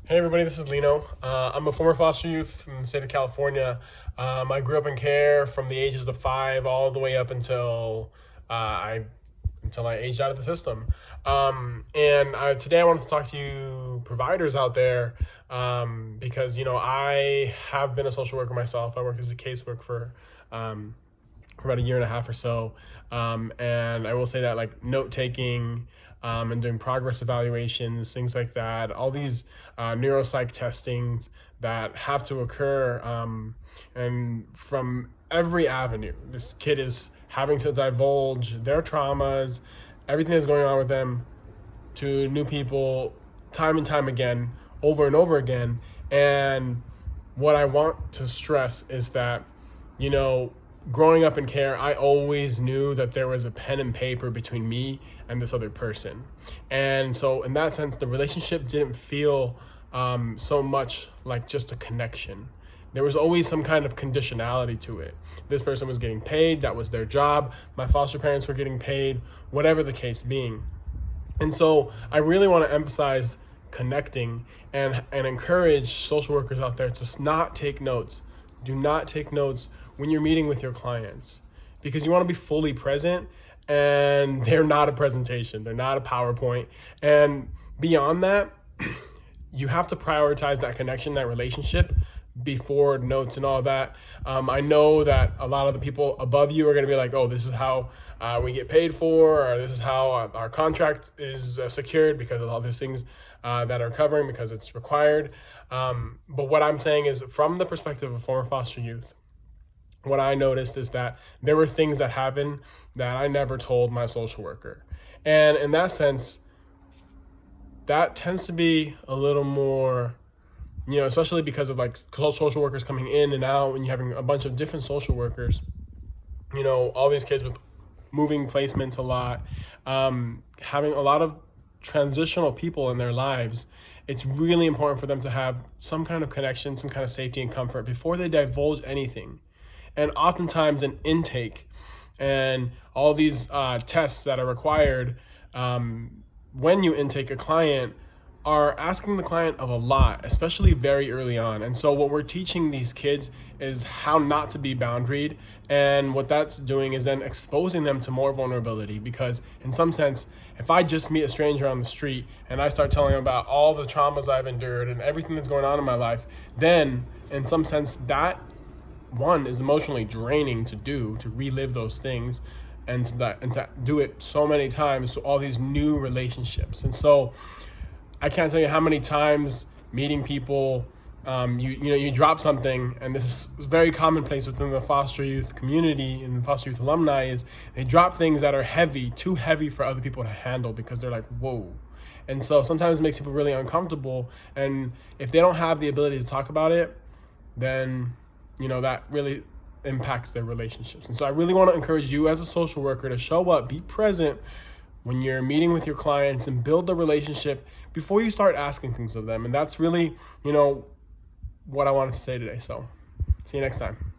Hey everybody, this is Lino. I'm a former foster youth in the state of California. I grew up in care from the ages of 5 all the way up until I aged out of the system. Today I wanted to talk to you providers out there, because I have been a social worker myself. I worked as a caseworker for about a year and a half or so. And I will say that, like, note taking, and doing progress evaluations, things like that, all these neuropsych testings that have to occur, and from every avenue, this kid is having to divulge their traumas, everything that's going on with them, to new people time and time again, over and over again. And what I want to stress is that, you know, growing up in care, I always knew that there was a pen and paper between me and this other person. And so, in that sense, the relationship didn't feel so much like just a connection. There was always some kind of conditionality to it. This person was getting paid, that was their job. My foster parents were getting paid, whatever the case being. And so I really want to emphasize connecting and encourage social workers out there to not take notes. Do not take notes when you're meeting with your clients, because you want to be fully present, and they're not a presentation. They're not a PowerPoint. And beyond that, you have to prioritize that connection, that relationship, before notes and all that. I know that a lot of the people above you are going to be like, oh, this is how we get paid for, or this is how our contract is secured because of all these things that are covering, because it's required. But what I'm saying is, from the perspective of former foster youth, what I noticed is that there were things that happened that I never told my social worker. And in that sense, that tends to be a little more, especially because of like social workers coming in and out, and you having a bunch of different social workers, all these kids with moving placements a lot, having a lot of transitional people in their lives. It's really important for them to have some kind of connection, some kind of safety and comfort before they divulge anything. And oftentimes an intake and all these tests that are required when you intake a client are asking the client of a lot, especially very early on. And so what we're teaching these kids is how not to be boundaried. And what that's doing is then exposing them to more vulnerability, because in some sense, if I just meet a stranger on the street and I start telling them about all the traumas I've endured and everything that's going on in my life, then in some sense that one is emotionally draining to relive those things, and to do it so many times to all these new relationships. And so I can't tell you how many times meeting people, you drop something, and this is very commonplace within the foster youth community and the foster youth alumni, is they drop things that are heavy, too heavy for other people to handle, because they're like, whoa. And so sometimes it makes people really uncomfortable, and if they don't have the ability to talk about it, then that really impacts their relationships. And so I really want to encourage you as a social worker to show up, be present when you're meeting with your clients, and build the relationship before you start asking things of them. And that's really, what I wanted to say today. So see you next time.